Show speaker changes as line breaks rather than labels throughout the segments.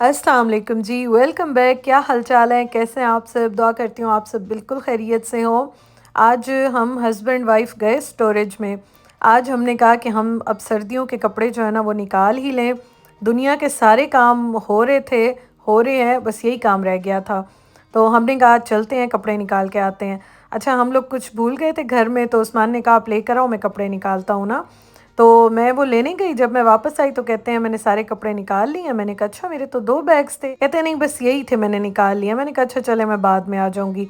अस्सलाम वालेकुम जी, welcome back. क्या हालचाल है, कैसे हैं आप सब? दुआ करती हूँ आप सब बिल्कुल खैरियत से हो। आज हम हस्बैंड वाइफ गए स्टोरेज में। आज हमने कहा कि हम अब सर्दियों के कपड़े जो है ना वो निकाल ही लें। दुनिया के सारे काम हो रहे थे, हो रहे हैं, बस यही काम रह गया था। तो हमने कहा चलते हैं कपड़े निकाल के आते हैं। अच्छा, हम लोग कुछ भूल गए थे घर में, तो उस्मान ने कहा आप लेकर आओ, मैं कपड़े निकालता हूँ ना। तो मैं वो लेने गई, जब मैं वापस आई तो कहते हैं मैंने सारे कपड़े निकाल लिए। मैंने कहा अच्छा, मेरे तो 2 बैग्स थे। कहते हैं नहीं, बस यही थे, मैंने निकाल लिया। मैंने कहा अच्छा चले, मैं बाद में आ जाऊँगी।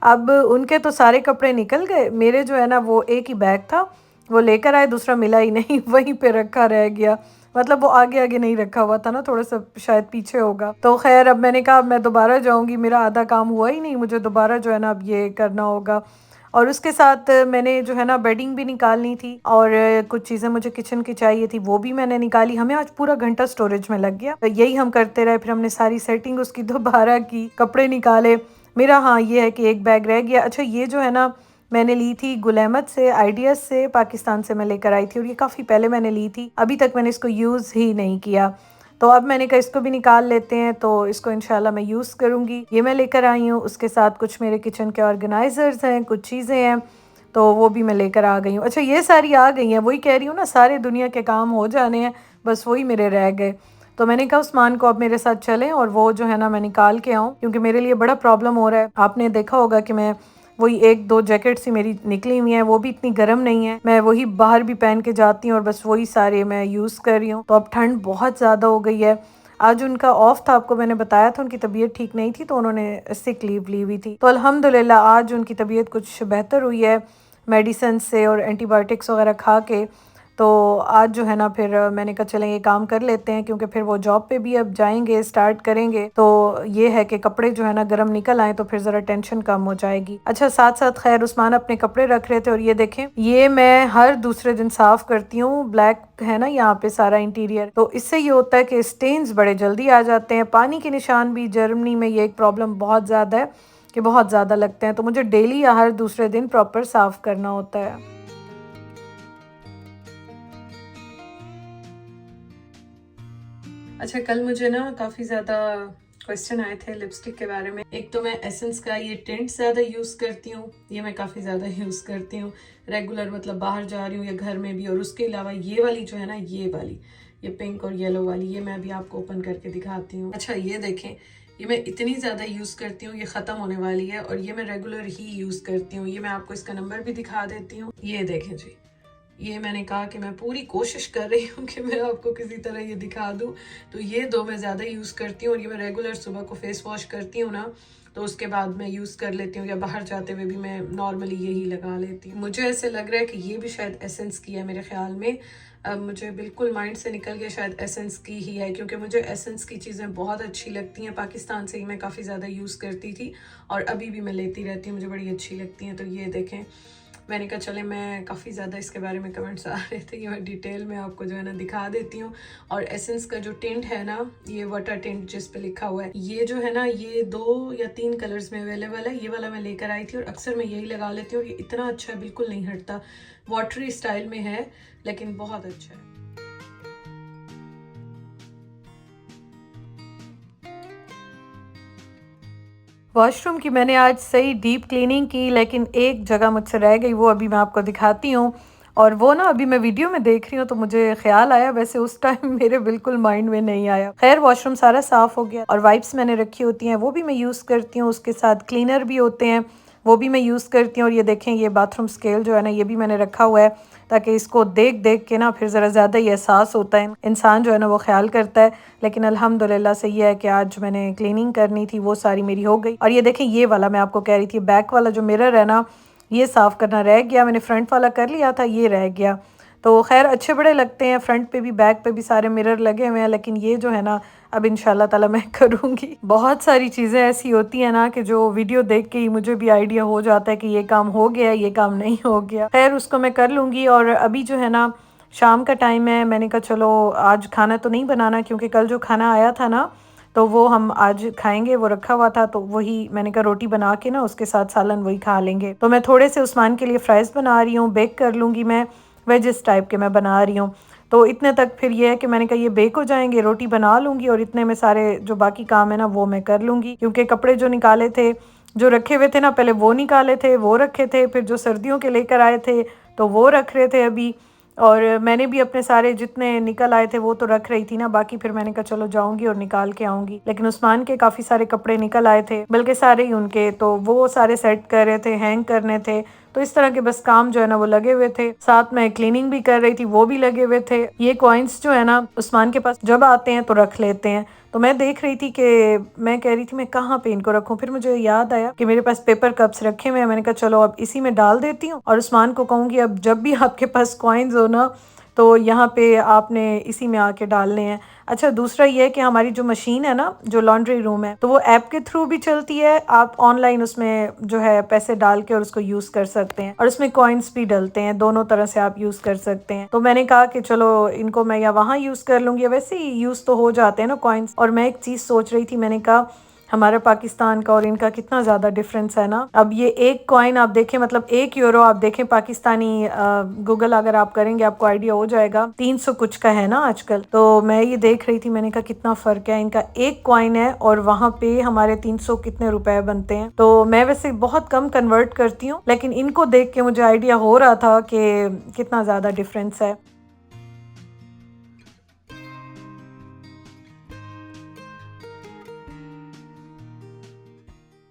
अब उनके तो सारे कपड़े निकल गए, मेरे जो है ना वो एक ही बैग था, वो लेकर आए, दूसरा मिला ही नहीं वहीं पे रखा रह गया। मतलब वो आगे आगे नहीं रखा हुआ था ना, थोड़ा सा शायद पीछे होगा। तो खैर, अब मैंने कहा अब मैं दोबारा जाऊँगी, मेरा आधा काम हुआ ही नहीं, मुझे दोबारा जो है ना अब ये करना होगा। और उसके साथ मैंने जो है ना बेडिंग भी निकालनी थी, और कुछ चीज़ें मुझे किचन की चाहिए थी, वो भी मैंने निकाली। हमें आज पूरा घंटा स्टोरेज में लग गया, तो यही हम करते रहे। फिर हमने सारी सेटिंग उसकी दोबारा की, कपड़े निकाले। मेरा हाँ ये है कि एक बैग रह गया। अच्छा, ये जो है ना मैंने ली थी गुल अहमद से, आइडियाज़ से, पाकिस्तान से मैं लेकर आई थी, और ये काफ़ी पहले मैंने ली थी, अभी तक मैंने इसको यूज़ ही नहीं किया। तो अब मैंने कहा इसको भी निकाल लेते हैं, तो इसको इंशाल्लाह मैं यूज़ करूँगी। ये मैं लेकर आई हूँ, उसके साथ कुछ मेरे किचन के ऑर्गेनाइज़र्स हैं, कुछ चीज़ें हैं, तो वो भी मैं लेकर आ गई हूँ। अच्छा, ये सारी आ गई हैं, वही कह रही हूँ ना, सारे दुनिया के काम हो जाने हैं, बस वही मेरे रह गए। तो मैंने कहा उस्मान को अब मेरे साथ चलें और वो जो है ना मैं निकाल के आऊँ, क्योंकि मेरे लिए बड़ा प्रॉब्लम हो रहा है। आपने देखा होगा कि मैं वही 1-2 जैकेट सी मेरी निकली हुई हैं, वो भी इतनी गर्म नहीं है, मैं वही बाहर भी पहन के जाती हूँ, और बस वही सारे मैं यूज़ कर रही हूँ। तो अब ठंड बहुत ज़्यादा हो गई है। आज उनका ऑफ था, आपको मैंने बताया था, उनकी तबीयत ठीक नहीं थी, तो उन्होंने सिक लीव ली हुई थी। तो अल्हम्दुलिल्लाह आज उनकी तबीयत कुछ बेहतर हुई है, मेडिसिन से और एंटीबायोटिक्स वगैरह खा के। तो आज जो है ना फिर मैंने कहा चलें ये काम कर लेते हैं, क्योंकि फिर वो जॉब पे भी अब जाएंगे, स्टार्ट करेंगे। तो ये है कि कपड़े जो है ना गर्म निकल आए तो फिर ज़रा टेंशन कम हो जाएगी। अच्छा, साथ साथ खैर उस्मान अपने कपड़े रख रहे थे, और ये देखें, ये मैं हर दूसरे दिन साफ़ करती हूँ। ब्लैक है ना यहाँ पे सारा इंटीरियर, तो इससे ये होता है कि स्टेन्स बड़े जल्दी आ जाते हैं। पानी के निशान भी जर्मनी में ये एक प्रॉब्लम बहुत ज़्यादा है कि बहुत ज़्यादा लगते हैं, तो मुझे डेली या हर दूसरे दिन प्रॉपर साफ़ करना होता है। अच्छा, कल मुझे ना काफ़ी ज़्यादा क्वेश्चन आए थे लिपस्टिक के बारे में। एक तो मैं एसेंस का ये टिंट ज़्यादा यूज़ करती हूँ, ये मैं काफ़ी ज़्यादा यूज़ करती हूँ रेगुलर, मतलब बाहर जा रही हूँ या घर में भी। और उसके अलावा ये वाली जो है ना, ये वाली, ये पिंक और येलो वाली, ये मैं अभी आपको ओपन करके दिखाती हूँ। अच्छा, ये देखें, ये मैं इतनी ज़्यादा यूज़ करती हूँ, ये ख़त्म होने वाली है, और ये मैं रेगुलर ही यूज़ करती हूँ। ये मैं आपको इसका नंबर भी दिखा देती हूँ। ये देखें जी, ये मैंने कहा कि मैं पूरी कोशिश कर रही हूँ कि मैं आपको किसी तरह ये दिखा दूँ। तो ये 2 मैं ज़्यादा यूज़ करती हूँ, और ये मैं रेगुलर सुबह को फेस वॉश करती हूँ ना, तो उसके बाद मैं यूज़ कर लेती हूँ, या बाहर जाते हुए भी मैं नॉर्मली यही लगा लेती हूँ। मुझे ऐसे लग रहा है कि ये भी शायद एसेंस की है मेरे ख्याल में। अब मुझे बिल्कुल माइंड से निकल गया, शायद एसेंस की ही है, क्योंकि मुझे एसेंस की चीज़ें बहुत अच्छी लगती हैं। पाकिस्तान से ही मैं काफ़ी ज़्यादा यूज़ करती थी, और अभी भी मैं लेती रहती हूँ, मुझे बड़ी अच्छी लगती हैं। तो ये देखें, मैंने कहा चले, मैं काफ़ी ज़्यादा इसके बारे में कमेंट्स आ रहे थे, ये मैं डिटेल में आपको जो है ना दिखा देती हूँ। और एसेंस का जो टिंट है ना, ये वाटर टिंट जिस पे लिखा हुआ है, ये जो है ना, ये 2 या 3 कलर्स में अवेलेबल है। ये वाला मैं लेकर आई थी, और अक्सर मैं यही लगा लेती हूँ, और ये इतना अच्छा है, बिल्कुल नहीं हटता। वाटरी स्टाइल में है, लेकिन बहुत अच्छा है। वॉशरूम की मैंने आज सही डीप क्लीनिंग की, लेकिन एक जगह मुझसे रह गई, वो अभी मैं आपको दिखाती हूँ। और वो ना अभी मैं वीडियो में देख रही हूँ तो मुझे ख्याल आया, वैसे उस टाइम मेरे बिल्कुल माइंड में नहीं आया। खैर, वॉशरूम सारा साफ़ हो गया, और वाइप्स मैंने रखी होती हैं, वो भी मैं यूज़ करती हूँ। उसके साथ क्लीनर भी होते हैं, वो भी मैं यूज़ करती हूँ। और ये देखें, ये बाथरूम स्केल जो है ना, ये भी मैंने रखा हुआ है, ताकि इसको देख देख के ना फिर ज़रा ज़्यादा ही एहसास होता है, इंसान जो है ना वो ख्याल करता है। लेकिन अल्हम्दुलिल्लाह से ये है कि आज मैंने क्लीनिंग करनी थी, वो सारी मेरी हो गई। और ये देखें, ये वाला मैं आपको कह रही थी, बैक वाला जो मिरर है ना, ये साफ़ करना रह गया। मैंने फ्रंट वाला कर लिया था, ये रह गया। तो खैर अच्छे बड़े लगते हैं, फ्रंट पे भी बैक पे भी सारे मिरर लगे हुए हैं, लेकिन ये जो है ना अब इंशाल्लाह ताला मैं करूँगी। बहुत सारी चीज़ें ऐसी होती हैं ना कि जो वीडियो देख के ही मुझे भी आइडिया हो जाता है कि ये काम हो गया, ये काम नहीं हो गया। खैर उसको मैं कर लूँगी। और अभी जो है ना शाम का टाइम है, मैंने कहा चलो आज खाना तो नहीं बनाना, क्योंकि कल जो खाना आया था ना तो वो हम आज खाएंगे, वो रखा हुआ था, तो वही मैंने कहा रोटी बना के ना उसके साथ सालन वही खा लेंगे। तो मैं थोड़े से उस्मान के लिए फ्राइज़ बना रही हूँ, बेक कर लूँगी मैं, वेजिस टाइप के मैं बना रही हूँ। तो इतने तक फिर ये है कि मैंने कहा ये बेक हो जाएंगे, रोटी बना लूँगी और इतने में सारे जो बाकी काम है ना वो मैं कर लूँगी, क्योंकि कपड़े जो निकाले थे, जो रखे हुए थे ना, पहले वो निकाले थे, वो रखे थे, फिर जो सर्दियों के लेकर आए थे तो वो रख रहे थे अभी, और मैंने भी अपने सारे जितने निकल आए थे वो तो रख रही थी ना, बाकी फिर मैंने कहा चलो जाऊंगी और निकाल के आऊंगी। लेकिन उस्मान के काफ़ी सारे कपड़े निकल आए थे, बल्कि सारे ही उनके, तो वो सारे सेट कर रहे थे, हैंग करने थे, तो इस तरह के बस काम जो है ना वो लगे हुए थे। साथ में क्लीनिंग भी कर रही थी, वो भी लगे हुए थे। ये कॉइन्स जो है ना उस्मान के पास जब आते हैं तो रख लेते हैं, तो मैं देख रही थी कि मैं कह रही थी मैं कहाँ पे इनको रखूँ, फिर मुझे याद आया कि मेरे पास पेपर कप्स रखे हुए हैं। मैंने कहा चलो अब इसी में डाल देती हूँ और उस्मान को कहूँगी अब जब भी आपके पास कॉइन्स हो ना तो यहाँ पे आपने इसी में आके डालने हैं। अच्छा, दूसरा ये है कि हमारी जो मशीन है ना, जो लॉन्ड्री रूम है, तो वो ऐप के थ्रू भी चलती है। आप ऑनलाइन उसमें जो है पैसे डाल के और उसको यूज़ कर सकते हैं, और उसमें कॉइन्स भी डलते हैं, दोनों तरह से आप यूज़ कर सकते हैं। तो मैंने कहा कि चलो इनको मैं या वहाँ यूज़ कर लूँगी, वैसे ही यूज़ तो हो जाते हैं ना कॉइन्स। और मैं एक चीज़ सोच रही थी, मैंने कहा हमारा पाकिस्तान का और इनका कितना ज़्यादा डिफरेंस है ना। अब ये एक कॉइन आप देखें, मतलब 1 यूरो आप देखें पाकिस्तानी, गूगल अगर आप करेंगे आपको आइडिया हो जाएगा, 300 कुछ का है ना आजकल। तो मैं ये देख रही थी, मैंने कहा कितना फ़र्क है, इनका एक कॉइन है और वहाँ पे हमारे 300 कितने रुपए बनते हैं। तो मैं वैसे बहुत कम कन्वर्ट करती हूँ, लेकिन इनको देख के मुझे आइडिया हो रहा था कि कितना ज़्यादा डिफरेंस है।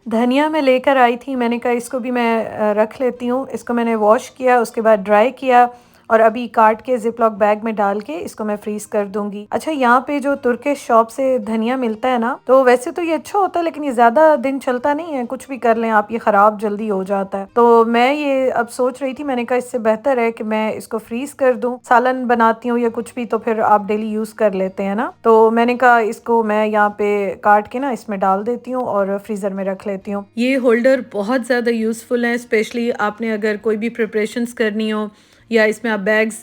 धनिया मैं लेकर आई थी, मैंने कहा इसको भी मैं रख लेती हूँ। इसको मैंने वॉश किया, उसके बाद ड्राई किया और अभी काट के ज़िप-लॉक बैग में डाल के इसको मैं फ्रीज़ कर दूँगी। अच्छा, यहाँ पे जो तुर्किश शॉप से धनिया मिलता है ना, तो वैसे तो ये अच्छा होता है, लेकिन ये ज़्यादा दिन चलता नहीं है, कुछ भी कर लें आप, ये ख़राब जल्दी हो जाता है। तो मैं ये अब सोच रही थी, मैंने कहा इससे बेहतर है कि मैं इसको फ्रीज़ कर दूँ, सालन बनाती हूँ या कुछ भी, तो फिर आप डेली यूज़ कर लेते हैं ना। तो मैंने कहा इसको मैं यहाँ पे काट के ना इसमें डाल देती हूँ और फ्रीज़र में रख लेती हूँ। ये होल्डर बहुत ज़्यादा यूज़फुल है, स्पेशली आपने अगर कोई भी प्रिपरेशंस करनी हो या इसमें आप बैग्स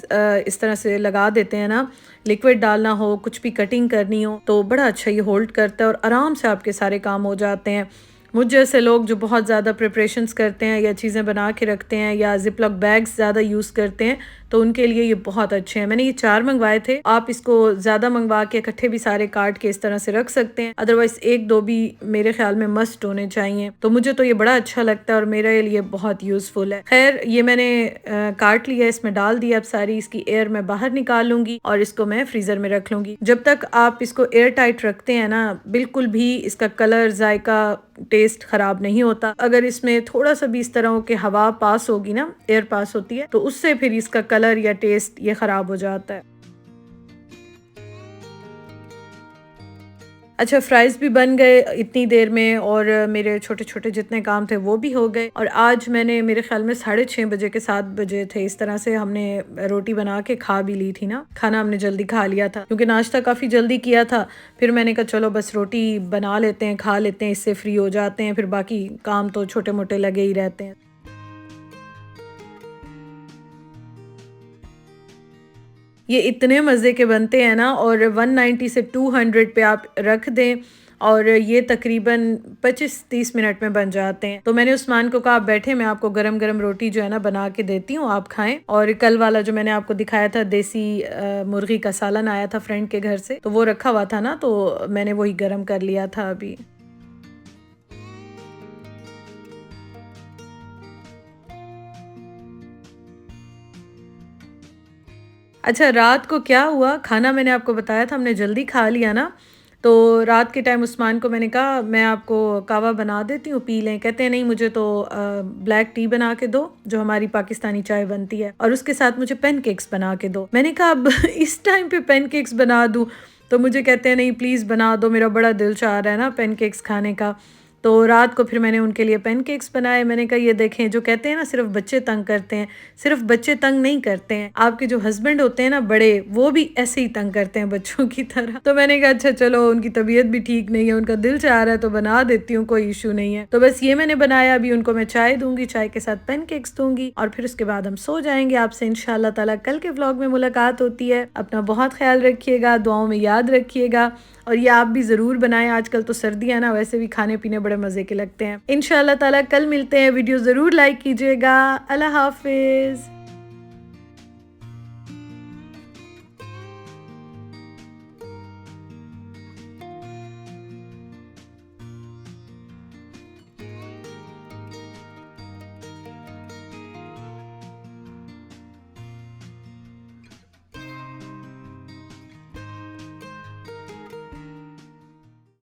इस तरह से लगा देते हैं ना, लिक्विड डालना हो, कुछ भी कटिंग करनी हो, तो बड़ा अच्छा ये होल्ड करता है और आराम से आपके सारे काम हो जाते हैं। मुझ जैसे लोग जो बहुत ज़्यादा प्रिपरेशंस करते हैं या चीज़ें बना के रखते हैं या ज़िप-लॉक बैग्स ज़्यादा यूज़ करते हैं, तो उनके लिए ये बहुत अच्छे हैं। मैंने ये 4 मंगवाए थे, आप इसको ज़्यादा मंगवा के इकट्ठे भी सारे काट के इस तरह से रख सकते हैं, अदरवाइज़ 1-2 भी मेरे ख्याल में मस्ट होने चाहिए। तो मुझे तो ये बड़ा अच्छा लगता है और मेरे लिए बहुत यूज़फुल है। खैर, ये मैंने काट लिया, इसमें डाल दिया, अब सारी इसकी एयर मैं बाहर निकाल लूँगी और इसको मैं फ्रीज़र में रख लूँगी। जब तक आप इसको एयर टाइट रखते हैं ना, बिल्कुल भी इसका कलर, जायका, टेस्ट ख़राब नहीं होता। अगर इसमें थोड़ा सा भी इस तरह के हवा पास होगी ना, एयर पास होती है, तो उससे फिर इसका कलर या टेस्ट ये ख़राब हो जाता है। अच्छा, फ्राइज़ भी बन गए इतनी देर में और मेरे छोटे-छोटे जितने काम थे वो भी हो गए, और आज मैंने, मेरे ख़्याल में 6:30 बजे के 7 बजे थे, इस तरह से हमने रोटी बना के खा भी ली थी ना। खाना हमने जल्दी खा लिया था क्योंकि नाश्ता काफ़ी जल्दी किया था। फिर मैंने कहा चलो बस रोटी बना लेते हैं, खा लेते हैं, इससे फ्री हो जाते हैं, फिर बाकी काम तो छोटे-मोटे लगे ही रहते हैं। ये इतने मज़े के बनते हैं ना, और 190 से 200 पे आप रख दें और ये तकरीबन 25-30 मिनट में बन जाते हैं। तो मैंने उस्मान को कहा आप बैठे, मैं आपको गरम-गरम रोटी जो है ना बना के देती हूँ, आप खाएँ। और कल वाला जो मैंने आपको दिखाया था देसी मुर्गी का सालन आया था फ्रेंड के घर से, तो वो रखा हुआ था ना, तो मैंने वही गरम कर लिया था अभी। अच्छा, रात को क्या हुआ, खाना मैंने आपको बताया था, हमने जल्दी खा लिया ना, तो रात के टाइम उस्मान को मैंने कहा मैं आपको कहवा बना देती हूँ, पी लें। कहते हैं नहीं, मुझे तो ब्लैक टी बना के दो, जो हमारी पाकिस्तानी चाय बनती है, और उसके साथ मुझे पैनकेक्स बना के दो। मैंने कहा अब इस टाइम पे पैनकेक्स बना दूँ? तो मुझे कहते हैं नहीं प्लीज़ बना दो, मेरा बड़ा दिल चाह रहा है ना पैनकेक्स खाने का। तो रात को फिर मैंने उनके लिए पैनकेक्स बनाए। मैंने कहा ये देखें, जो कहते हैं ना सिर्फ बच्चे तंग करते हैं, सिर्फ बच्चे तंग नहीं करते हैं, आपके जो हस्बैंड होते हैं ना बड़े, वो भी ऐसे ही तंग करते हैं बच्चों की तरह। तो मैंने कहा अच्छा चलो, उनकी तबीयत भी ठीक नहीं है, उनका दिल चाह रहा है तो बना देती हूँ, कोई इशू नहीं है। तो बस ये मैंने बनाया, अभी उनको मैं चाय दूंगी, चाय के साथ पैनकेक्स दूंगी और फिर उसके बाद हम सो जाएंगे। आपसे इंशाल्लाह ताला कल के व्लॉग में मुलाकात होती है। अपना बहुत ख्याल रखिएगा, दुआओं में याद रखिएगा, और ये आप भी ज़रूर बनाएं। आजकल तो सर्दियाँ ना, वैसे भी खाने पीने बड़े मज़े के लगते हैं। इंशाल्लाह ताला कल मिलते हैं। वीडियो ज़रूर लाइक कीजिएगा। अल्लाह हाफिज़।